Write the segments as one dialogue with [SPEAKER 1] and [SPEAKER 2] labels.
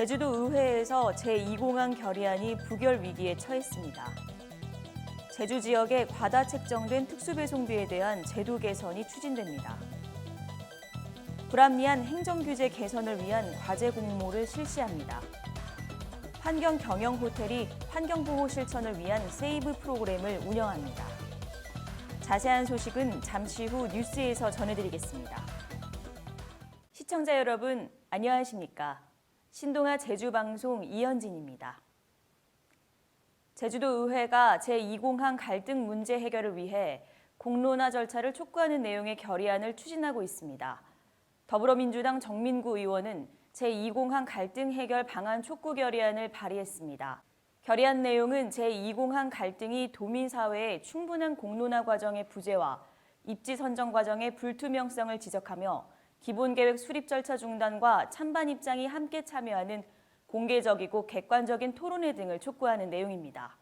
[SPEAKER 1] 제주도 의회에서 제2공항 결의안이 부결 위기에 처했습니다. 제주 지역에 과다 책정된 특수배송비에 대한 제도 개선이 추진됩니다. 불합리한 행정규제 개선을 위한 과제 공모를 실시합니다. 환경 경영 호텔이 환경보호 실천을 위한 세이브 프로그램을 운영합니다. 자세한 소식은 잠시 후 뉴스에서 전해드리겠습니다. 시청자 여러분, 안녕하십니까? 신동아 제주방송 이현진입니다. 제주도 의회가 제2공항 갈등 문제 해결을 위해 공론화 절차를 촉구하는 내용의 결의안을 추진하고 있습니다. 더불어민주당 정민구 의원은 제2공항 갈등 해결 방안 촉구 결의안을 발의했습니다. 결의안 내용은 제2공항 갈등이 도민사회의 충분한 공론화 과정의 부재와 입지 선정 과정의 불투명성을 지적하며 기본계획 수립 절차 중단과 찬반 입장이 함께 참여하는 공개적이고 객관적인 토론회 등을 촉구하는 내용입니다.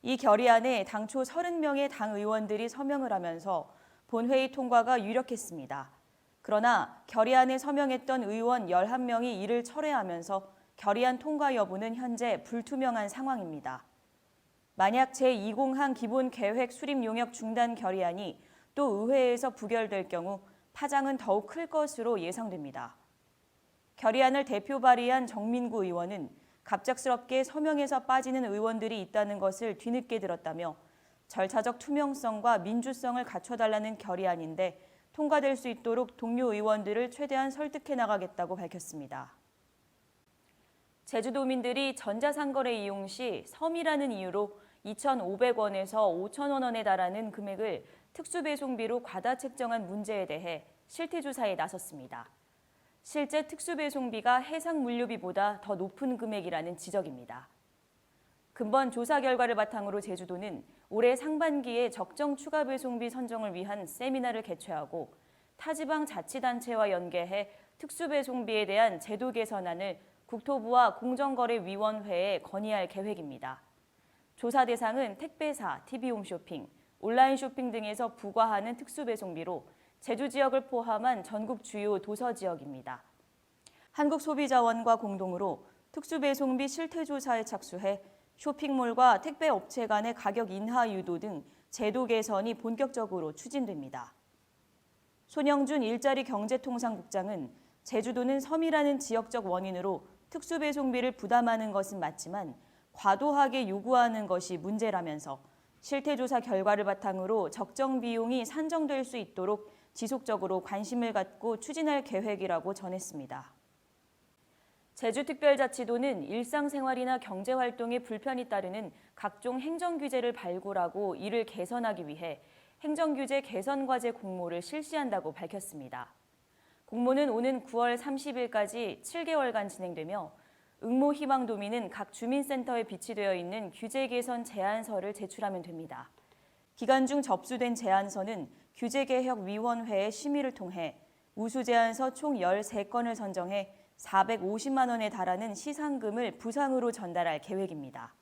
[SPEAKER 1] 이 결의안에 당초 30명의 당 의원들이 서명을 하면서 본회의 통과가 유력했습니다. 그러나 결의안에 서명했던 의원 11명이 이를 철회하면서 결의안 통과 여부는 현재 불투명한 상황입니다. 만약 제2공항 기본계획 수립 용역 중단 결의안이 또 의회에서 부결될 경우 파장은 더욱 클 것으로 예상됩니다. 결의안을 대표 발의한 정민구 의원은 갑작스럽게 서명에서 빠지는 의원들이 있다는 것을 뒤늦게 들었다며 절차적 투명성과 민주성을 갖춰달라는 결의안인데 통과될 수 있도록 동료 의원들을 최대한 설득해 나가겠다고 밝혔습니다. 제주도민들이 전자상거래 이용 시 섬이라는 이유로 2,500원에서 5,000원에 달하는 금액을 특수배송비로 과다 책정한 문제에 대해 실태조사에 나섰습니다. 실제 특수배송비가 해상물류비보다 더 높은 금액이라는 지적입니다. 근본 조사 결과를 바탕으로 제주도는 올해 상반기에 적정 추가배송비 선정을 위한 세미나를 개최하고 타지방 자치단체와 연계해 특수배송비에 대한 제도 개선안을 국토부와 공정거래위원회에 건의할 계획입니다. 조사 대상은 택배사, TV홈쇼핑, 온라인 쇼핑 등에서 부과하는 특수배송비로 제주 지역을 포함한 전국 주요 도서 지역입니다. 한국소비자원과 공동으로 특수배송비 실태조사에 착수해 쇼핑몰과 택배업체 간의 가격 인하 유도 등 제도 개선이 본격적으로 추진됩니다. 손영준 일자리 경제통상국장은 제주도는 섬이라는 지역적 원인으로 특수배송비를 부담하는 것은 맞지만 과도하게 요구하는 것이 문제라면서 실태조사 결과를 바탕으로 적정 비용이 산정될 수 있도록 지속적으로 관심을 갖고 추진할 계획이라고 전했습니다. 제주특별자치도는 일상생활이나 경제활동에 불편이 따르는 각종 행정규제를 발굴하고 이를 개선하기 위해 행정규제 개선과제 공모를 실시한다고 밝혔습니다. 공모는 오는 9월 30일까지 7개월간 진행되며 응모희망도민은 각 주민센터에 비치되어 있는 규제 개선 제안서를 제출하면 됩니다. 기간 중 접수된 제안서는 규제개혁위원회의 심의를 통해 우수 제안서 총 13건을 선정해 450만 원에 달하는 시상금을 부상으로 전달할 계획입니다.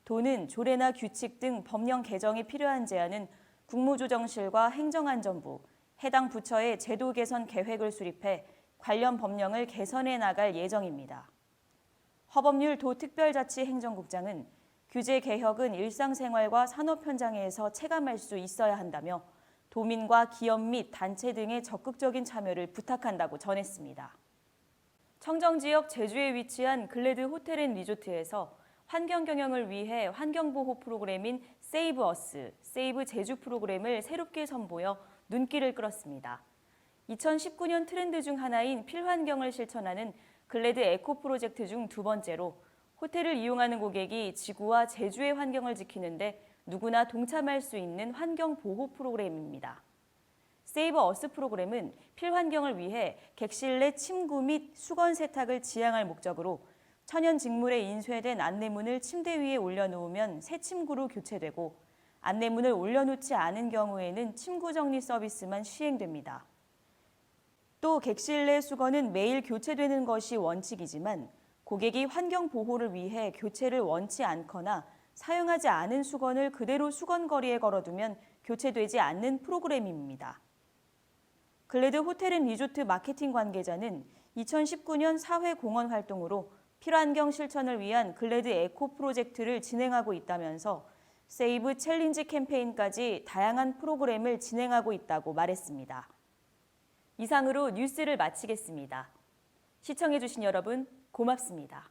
[SPEAKER 1] 도는 조례나 규칙 등 법령 개정이 필요한 제안은 국무조정실과 행정안전부, 해당 부처의 제도 개선 계획을 수립해 관련 법령을 개선해 나갈 예정입니다. 허법률 도특별자치행정국장은 규제 개혁은 일상생활과 산업 현장에서 체감할 수 있어야 한다며 도민과 기업 및 단체 등의 적극적인 참여를 부탁한다고 전했습니다. 청정지역 제주에 위치한 글래드 호텔앤리조트에서 환경 경영을 위해 환경보호 프로그램인 세이브 어스, 세이브 제주 프로그램을 새롭게 선보여 눈길을 끌었습니다. 2019년 트렌드 중 하나인 필환경을 실천하는 글래드 에코 프로젝트 중 두 번째로 호텔을 이용하는 고객이 지구와 제주의 환경을 지키는데 누구나 동참할 수 있는 환경 보호 프로그램입니다. 세이브 어스 프로그램은 필환경을 위해 객실 내 침구 및 수건 세탁을 지향할 목적으로 천연 직물에 인쇄된 안내문을 침대 위에 올려놓으면 새 침구로 교체되고 안내문을 올려놓지 않은 경우에는 침구 정리 서비스만 시행됩니다. 또 객실 내 수건은 매일 교체되는 것이 원칙이지만 고객이 환경 보호를 위해 교체를 원치 않거나 사용하지 않은 수건을 그대로 수건거리에 걸어두면 교체되지 않는 프로그램입니다. 글래드 호텔앤리조트 마케팅 관계자는 2019년 사회공헌 활동으로 필환경 실천을 위한 글래드 에코 프로젝트를 진행하고 있다면서 세이브 챌린지 캠페인까지 다양한 프로그램을 진행하고 있다고 말했습니다. 이상으로 뉴스를 마치겠습니다. 시청해주신 여러분 고맙습니다.